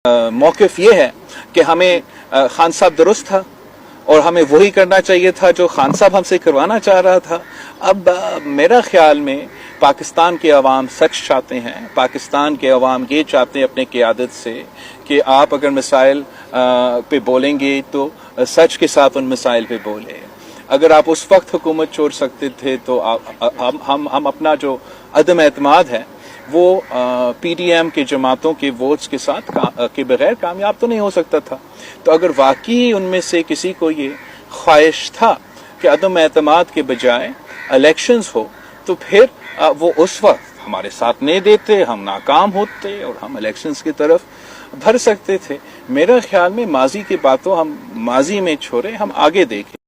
मौक़िफ़ ये है कि हमें खान साहब दुरुस्त था और हमें वही करना चाहिए था जो खान साहब हमसे करवाना चाह रहा था। अब मेरा ख्याल में पाकिस्तान के अवाम सच चाहते हैं, पाकिस्तान के अवाम ये चाहते हैं अपने क़ियादत से कि आप अगर मसाइल पे बोलेंगे तो सच के साथ उन मसाइल पे बोलें। अगर आप उस वक्त हुकूमत छोड़ सकते थे तो हम अपना जो अदम एतमाद है वो पीडीएम के जमातों के वोट्स के साथ के बगैर कामयाब तो नहीं हो सकता था। तो अगर वाकई उनमें से किसी को ये ख्वाहिश था कि अदम एतमाद के बजाय इलेक्शंस हो तो फिर वो उस वक्त हमारे साथ नहीं देते, हम नाकाम होते और हम इलेक्शंस की तरफ भर सकते थे। मेरा ख्याल में माजी की बातों हम माजी में छोड़े, हम आगे देखें।